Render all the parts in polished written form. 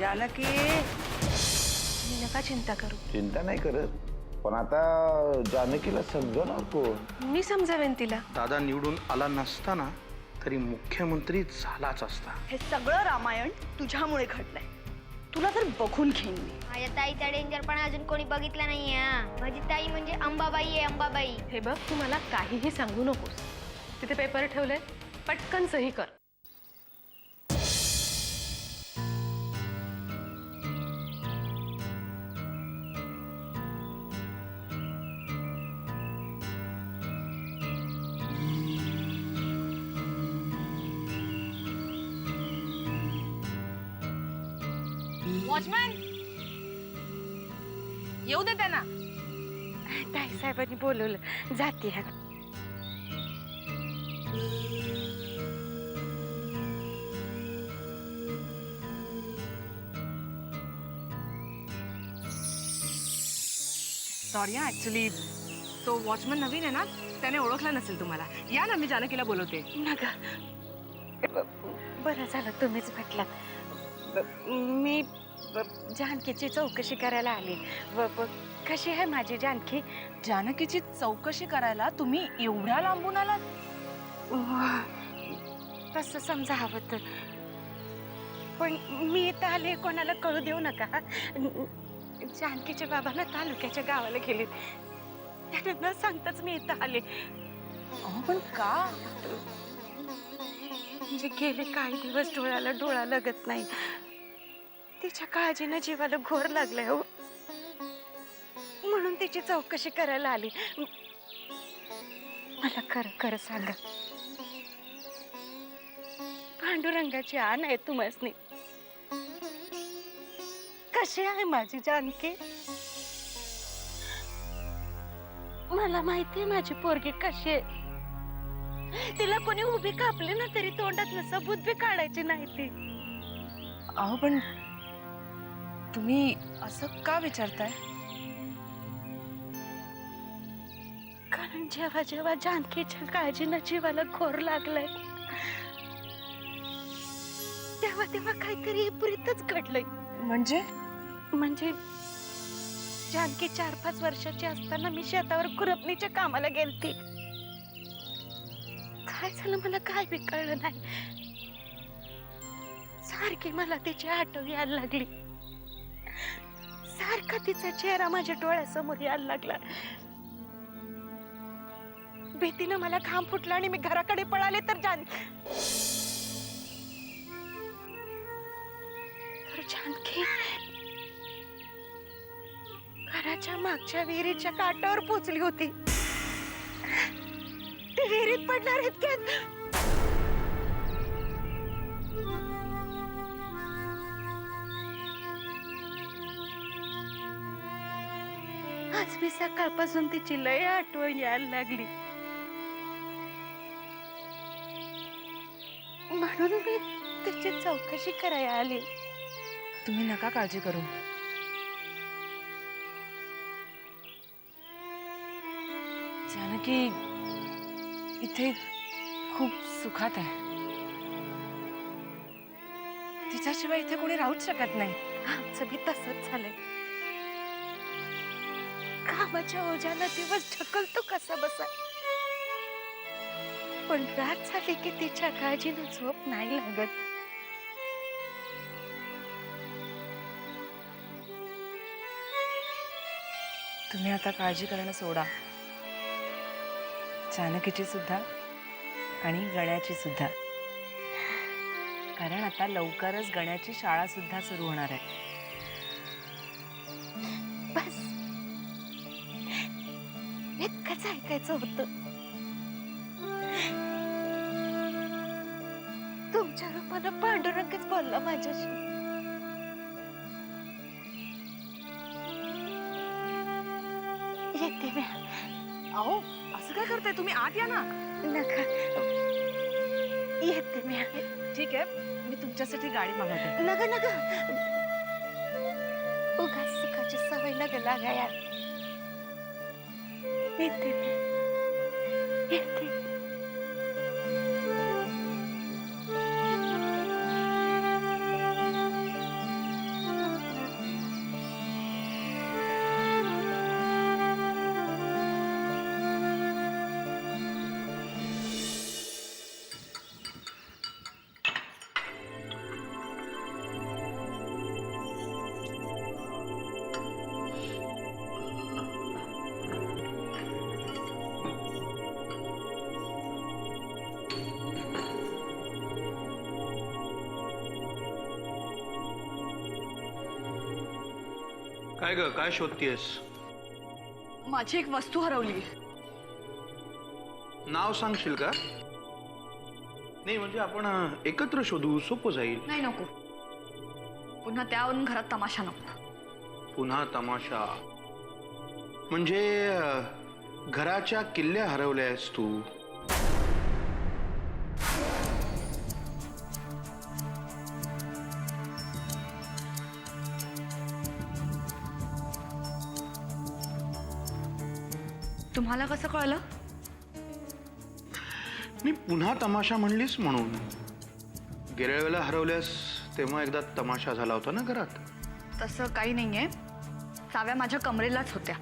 जानकी, मी नका चिंता करू. चिंता नाही करत, पण आता जानकीला समजवणार कोण? मी समजावेन तिला. दादा निवडून आला नसताना तरी मुख्यमंत्री झालाच असता. हे सगळं रामायण तुझ्यामुळे घडलंय. तुला तर बघून घेईन मी. माझ्या ताईचा डेंजर पण अजून कोणी बघितला नाहीये. माझी ताई म्हणजे अंबाबाई आहे, अंबाबाई. हे बघ, तू मला काहीही सांगू नकोस. तिथे पेपर ठेवले, पटकन सही कर. वॉचमॅन, येऊ दे त्यांना. ताई साहेबांनी बोलवलं, जाते. सॉरी हा, ऍक्च्युली तो वॉचमन नवीन आहे ना, त्याने ओळखला नसेल तुम्हाला. या ना, मी जानकीला बोलवते. नका, बरं झालं तुम्हीच म्हटलात. मी जानकीची चौकशी करायला आली. कशी आहे माझी जानकी? जानकीची चौकशी करायला तुम्ही एवढ्या लांबून आलात? तसं समजा हवं तर. पण मी इथं आले, कोणाला कळू देऊ नका. जानकीच्या बाबांना तालुक्याच्या गावाला गेले, त्यांना न सांगताच मी इथं आले. पण का? म्हणजे गेले काही दिवस डोळ्याला डोळा लागत नाही. तिच्या काळजीनं जीवाला घोर लागलाय हो, म्हणून तिची चौकशी करायला आली. मला खरं खरं सांगा, पांडुरंगाची आण आहे तुम्हासनी. कशी आहे माझी जानकी? मला माहितीये माझी पोरगी कशी आहे. तिला कोणी उभी कापली ना तरी तोंडात सबूत बी काढायची नाही ती. अहो, पण तुम्ही असं का विचारताय? कारण जेव्हा जेव्हा जानकीच्या काळजीनं जीवाला घोर लागलाय, तेव्हा तेव्हा काहीतरी विपरीतच घडलंय. म्हणजे जानकी 4-5 वर्षाची असताना मी शेतावर खुरपणीच्या कामाला गेलती. काय झालं मला काय बी कळलं नाही. सारखी मला तिची आठवण यायला लागली. सारखा तिचा चेहरा माझ्या डोळ्यासमोर यायला लागला. भीतीनं मला घाम फुटला आणि मी घराकडे पळाले तर जानकी घराच्या मागच्या विहिरीच्या काठावर पोचली होती. ती विहिरीत पडणार इतक्यात आज मी सकाळपासून तिची लय आठवण यायला लागली. म्हणून मी तिची चौकशी करायला आली. तुम्ही नका काळजी करू. जानकी इथे खूप सुखात आहे. तिच्याशिवाय इथे कोणी राहूच शकत नाही. आमचं बी तसंच झालंय. कामाच्या ओझ्याला दिवस ढकलतो कसा बसा, पण रात झाली की तिच्या काळजीनं झोप नाही लागत. तुम्ही आता काळजी करणं सोडा, जानकीची सुद्धा आणि गण्याची सुद्धा. कारण आता लवकरच गण्याची शाळा सुद्धा सुरू होणार आहे. बस इतकंच ऐकायचं होतं. तुमच्या रूपानं पांडुरंगच बोलला माझ्याशी. येते मी. अहो, असं काय करताय तुम्ही? आत या ना. नका, येते मी. ठीक आहे, मी तुमच्यासाठी गाडी मागवते. नका नका, उगाच सुखाची सवय नका लागा यार. येते मी, येते. काय ग, काय शोधतीयस? माझी एक वस्तू हरवली. नाव सांगशील का? नाही म्हणजे आपण एकत्र शोधू, सोपं जाईल. नाही नको. पुन्हा त्यावरून घरात तमाशा नको. पुन्हा तमाशा म्हणजे घराच्या किल्ल्या हरवल्यास तू. तुम्हाला कसं कळलं? मी पुन्हा तमाशा म्हणलीस म्हणून. गेल्या वेळेला हरवल्यास तेव्हा एकदा तमाशा झाला होता ना घरात. तसं काही नाहीये. चाव्या माझ्या कमरेलाच होत्या.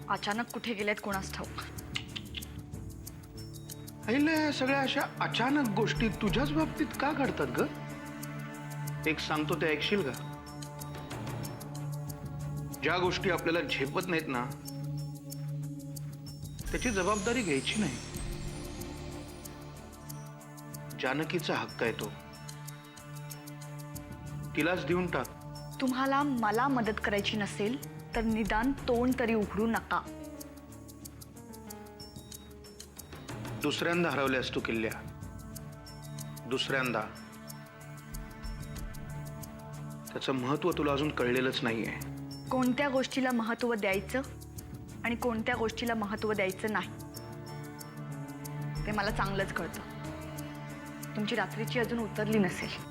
अचानक कुठे गेल्यात कोणास ठाऊक. अहिल्या, सगळ्या अशा अचानक गोष्टी तुझ्याच बाबतीत का घडतात ग? एक सांगतो ते ऐकशील का? ज्या गोष्टी आपल्याला झेपत नाहीत ना, त्याची जबाबदारी घ्यायची नाही. जानकीचा हक्क आहे तो, तिलाच देऊन टाक. तुम्हाला मला मदत करायची नसेल तर निदान तोंड तरी उघडू नका. दुसऱ्यांदा हरवल्यास तू किल्ल्या, दुसऱ्यांदा. त्याचं महत्व तुला अजून कळलेलंच नाहीये. कोणत्या गोष्टीला महत्त्व द्यायचं आणि कोणत्या गोष्टीला महत्त्व द्यायचं नाही ते मला चांगलंच कळतं. तुमची रात्रीची अजून उतरली नसेल.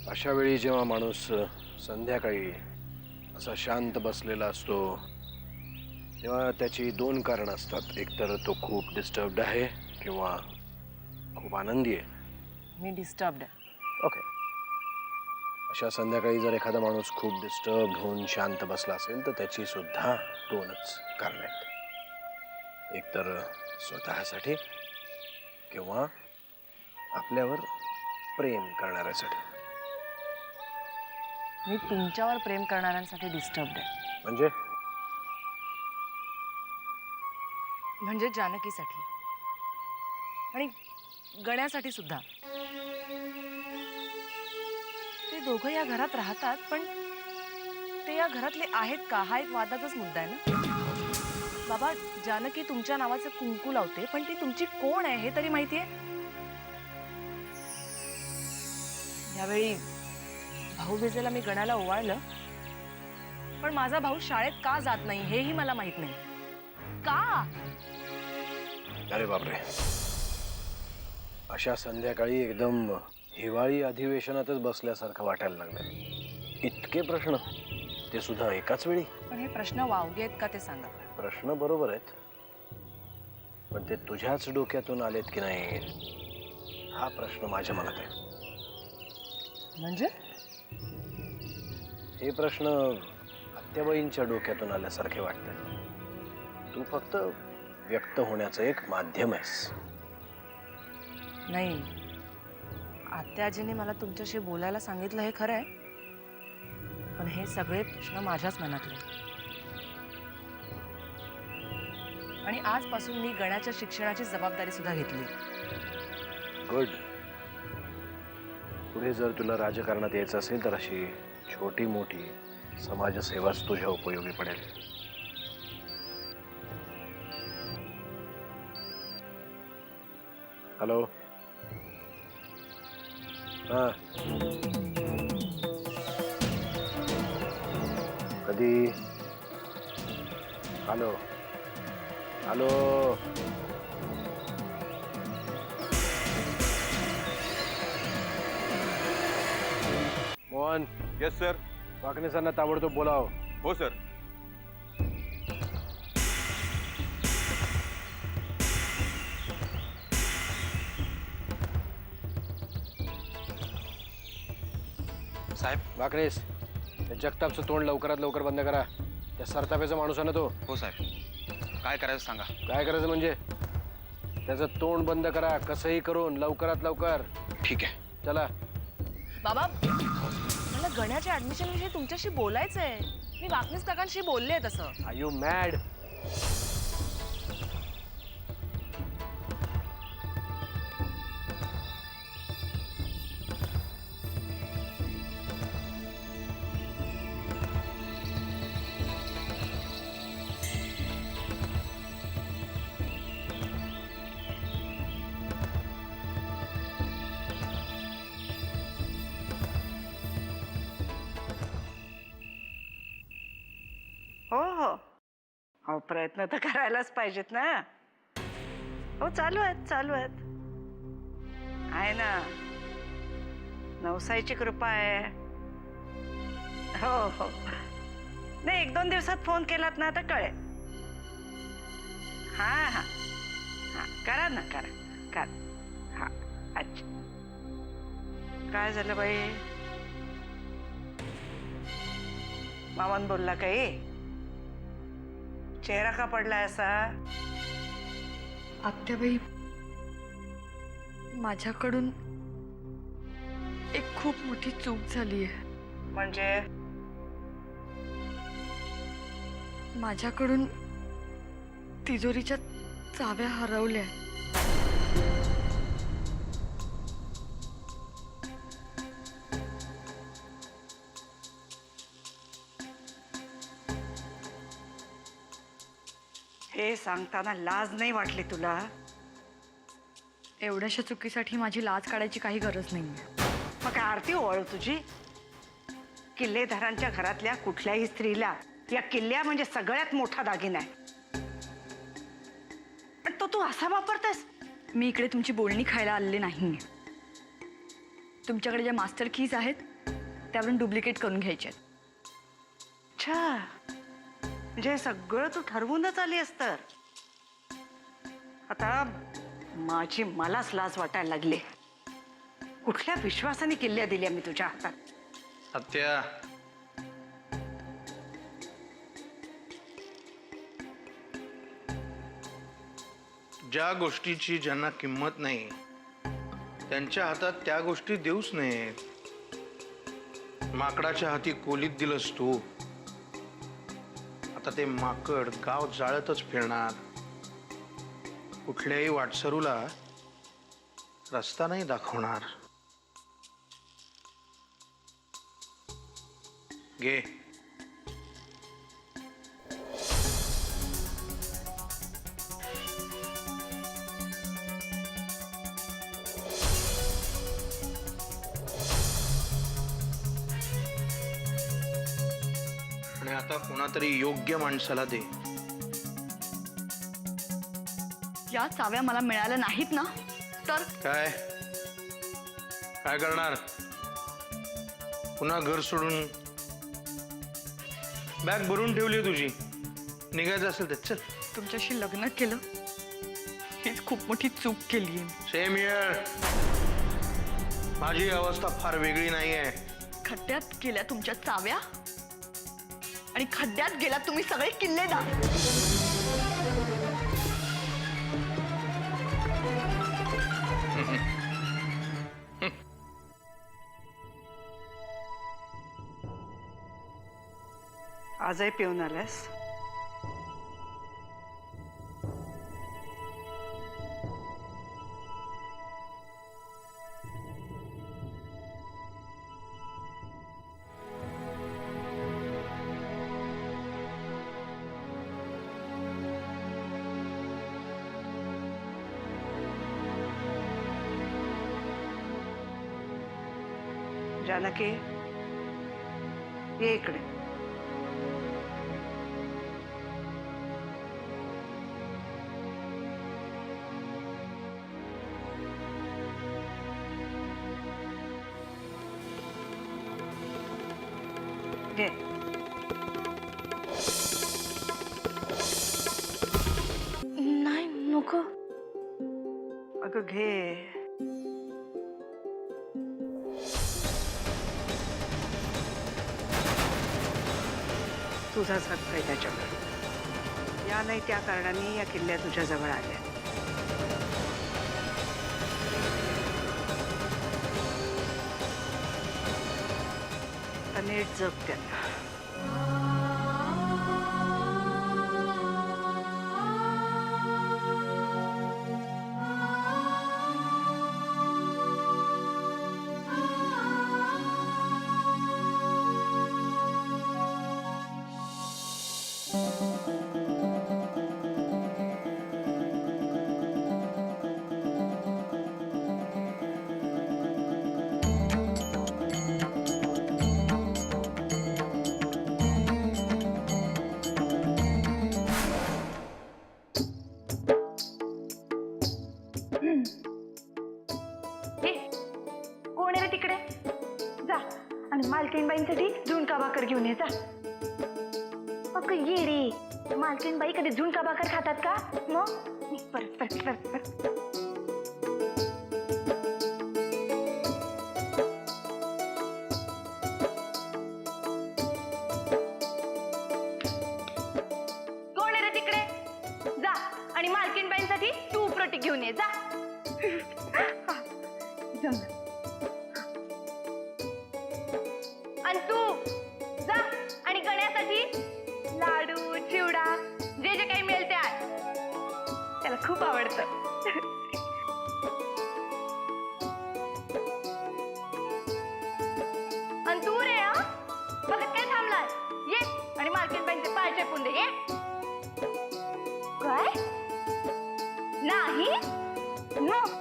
अशा वेळी जेव्हा माणूस संध्याकाळी असा शांत बसलेला असतो तेव्हा त्याची दोन कारणं असतात. एकतर तो खूप डिस्टर्ब्ड आहे किंवा खूप आनंदी आहे. मी डिस्टर्ब्ड आहे. ओके. अशा संध्याकाळी जर एखादा माणूस खूप डिस्टर्ब होऊन शांत बसला असेल तर त्याची सुद्धा दोनच कारणं आहेत. एकतर स्वतःसाठी किंवा आपल्यावर प्रेम करणाऱ्यासाठी. मी तुमच्यावर प्रेम करणाऱ्यांसाठी डिस्टर्ब्ड आहे. म्हणजे जानकीसाठी आणि गण्यासाठी सुद्धा. ते दोघं या घरात राहतात पण ते या घरातले आहेत का हा एक वादाचाच मुद्दा आहे ना. बाबा, जानकी तुमच्या नावाचं कुंकू लावते पण ती तुमची कोण आहे हे तरी माहितीये. यावेळी भाऊबीजेला मी गणाला ओवाळलं पण माझा भाऊ शाळेत का जात नाही हेही मला माहित नाही. का? अरे बापरे, अशा संध्याकाळी एकदम हिवाळी अधिवेशनातच बसल्यासारखं वाटायला लागलं. इतके प्रश्न, ते सुद्धा एकाच वेळी. पण हे प्रश्न वावगे आहेत का ते सांगा. प्रश्न बरोबर आहेत पण ते तुझ्याच डोक्यातून आलेत की नाही हा प्रश्न माझ्या मनात आहे. म्हणजे हे प्रश्न आत्याबाईंच्या डोक्यातून आल्यासारखे वाटतात. तू फक्त व्यक्त होण्याचं एक माध्यम आहेस. नाही, आत्याजीने मला तुमच्याशी बोलायला सांगितलं हे खरं आहे पण हे सगळे प्रश्न माझ्याच मनातले. आणि आजपासून मी गणाच्या शिक्षणाची जबाबदारी सुद्धा घेतली. गुड. पुढे जर तुला राजकारणात यायचं असेल तर अशी छोटी मोठी समाजसेवाच तुझ्या उपयोगी पडेल. हॅलो. हा. कधी? Hello. Hello. Mohan. Yes sir. वाकणे सरांना ताबडतोब बोलाव. हो सर. साहेब. वाकणेस, त्या जगतापचं तोंड लवकरात लवकर बंद करा. त्या सरताप्याचा माणूस आहे ना तो. हो साहेब. काय करायचं सांगा. काय करायचं म्हणजे? त्याचं तोंड बंद करा, कसंही करून लवकरात लवकर. ठीक आहे. चला. बाबा, मला गण्याच्या ऍडमिशन विषयी तुमच्याशी बोलायचंय. मी वाकणीस काकांशी बोलले तसं. Are you mad? हो हो हो, प्रयत्न तर करायलाच पाहिजेत ना. हो, चालू आहेत आहे ना. नवसाईची कृपा आहे. हो हो, नाही 1-2 दिवसात फोन केलात ना तर कळेल. हा हा हा, करा ना, करा. हा, अच्छा. काय झालं बाई? मामान बोलला काही? चेहरा का पडलाय असा? आत्याबाई, माझ्याकडून एक खूप मोठी चूक झाली आहे. म्हणजे? माझ्याकडून तिजोरीच्या चाव्या हरवल्या. हे सांगताना लाज नाही वाटली तुला? एवढ्याशा चुकीसाठी माझी लाज काढायची काही गरज नाही. मग काय आरती ओवाळू तुझी? किल्लेदारांच्या घरातल्या कुठल्याही स्त्रीला या किल्ल्या म्हणजे सगळ्यात मोठा दागिना आहे. पण तू असा वापरतेस? मी इकडे तुमची बोलणी खायला आलेली नाही. तुमच्याकडे ज्या मास्टर कीज आहेत त्यावरून डुप्लिकेट करून घ्यायचे आहेत. अच्छा, म्हणजे हे सगळं तू ठरवूनच आली तर. आता मलाच लाज वाटायला लागली. कुठल्या विश्वासाने किल्ल्या दिल्या मी तुझ्या हातात? आत्या, ज्या गोष्टीची ज्यांना किंमत नाही त्यांच्या हातात त्या गोष्टी देऊच नयेत. माकडाच्या हाती कोलीत दिलंस तू. आता ते माकड गाव जाळतच फिरणार. कुठल्याही वाटसरूला रस्ता नाही दाखवणार. घे. आणि आता कोणातरी योग्य माणसाला दे. या चाव्या मला मिळाल्या नाहीत ना तर काय काय करणार? पुन्हा घर सोडून बॅग भरून ठेवली तुझी. निघायचं असेल तर चल. तुमच्याशी लग्न केलं हीच खूप मोठी चूक केली आहे. Same here. माझी अवस्था फार वेगळी नाहीये. खड्ड्यात गेल्या तुमच्या चाव्या आणि खड्ड्यात गेला तुम्ही सगळे किल्लेदार. आजही पिऊन आलास? जानकी ये इकडे. घे. नाही नको. अगं घे. तुझाच हक्क आहे त्याच्याकडे. या नाही त्या कारणाने या किल्ल्या तुझ्या जवळ आल्या. आता नीट जग त्यांना. कोण आहे रे तिकडे? जा आणि मालकीणबाईंसाठी झुणका भाकर घेऊन ये जा. अगं ये रे, मालकीणबाई कधी झुणका भाकर खातात का? मग परत परत परत परत. कोण आहे रे तिकडे? जा आणि मालकीणबाईंसाठी तूप रोटी घेऊन ये जा. जमलं. आणि तू जा आणि गण्यासाठी लाडू चिवडा जे जे काही मिळेल ते आण. त्याला खूप आवडतं. आणि तू रे हा बघत काय थांबलाय? ये आणि मालकीणबाईंचे पाय चेपून दे. ये. काय नाही मग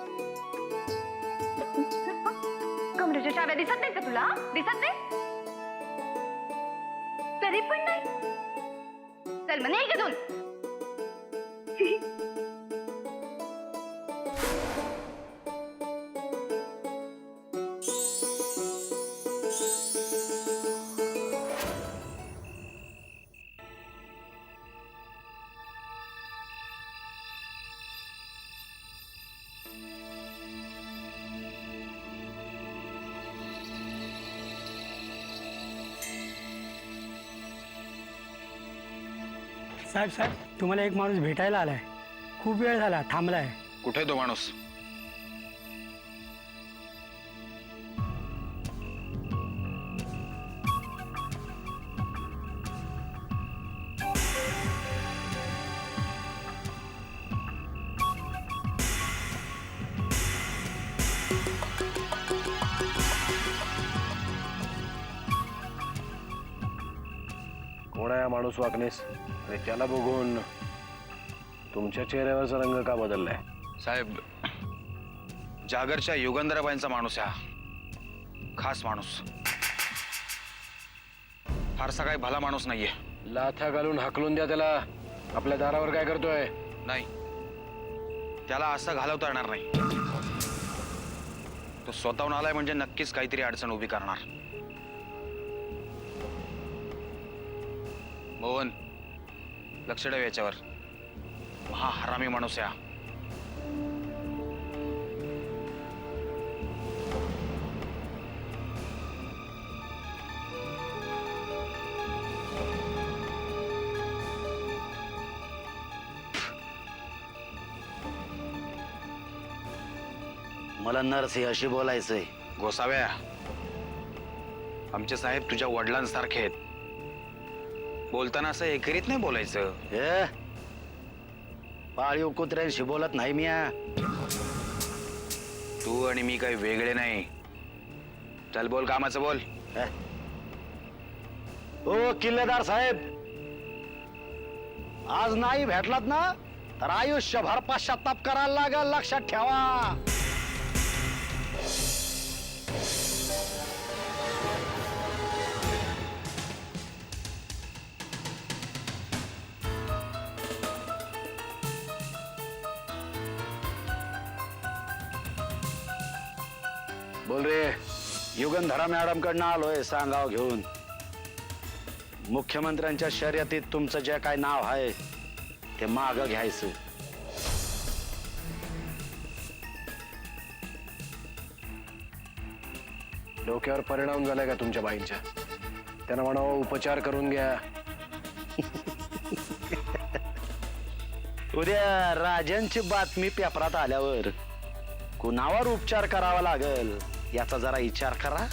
कमरेच्या चाव्या दिसत नाही का तुला? दिसत नाही तरी पण नाही. चल मग नाही घेऊन. साहेब साहेब तुम्हाला एक माणूस भेटायला आलाय. खूप वेळ झाला थांबलाय. कुठे आहे तो माणूस? कोण आहे हा माणूस वाकणीस? आणि त्याला बघून तुमच्या चेहऱ्यावरचा रंग का बदललाय? साहेब, जागरच्या युगंधराबाईंचा माणूस आहे हा. खास माणूस. फारसा काही भला माणूस नाहीये. लाथा घालून हाकलून द्या त्याला. आपल्या दारावर काय करतोय? नाही, त्याला असं घालवता येणार नाही. तो स्वतःहून आलाय म्हणजे नक्कीच काहीतरी अडचण उभी करणार. मोहन, लक्ष ठेव याच्यावर. महाहरामी माणूस आहे हा. मला नरसिंहाशी बोलायचंय. गोसाव्या, आमचे साहेब तुझ्या वडिलांसारखे आहेत. बोलताना असं एकेरीत नाही बोलायचं. हे पाळीव कुत्र्यांशी बोलत नाही मी. तू आणि मी काही वेगळे नाही. चल बोल, कामाचं बोल. ओ किल्लेदार साहेब, आज नाही भेटलात ना तर आयुष्यभर पश्चाताप करायला लागल, लक्षात ठेवा. बोल रे. युगंधरा मॅडम कडनं आलोय सांगाव घेऊन. मुख्यमंत्र्यांच्या शर्यतीत तुमचं जे काय नाव आहे ते माग घ्यायचं. डोक्यावर परिणाम झालाय का तुमच्या बाईंच्या? त्यांना म्हणावं उपचार करून घ्या. उद्या राजांची बातमी पेपरात आल्यावर कुणावर उपचार करावा लागेल याचा जरा विचार करा.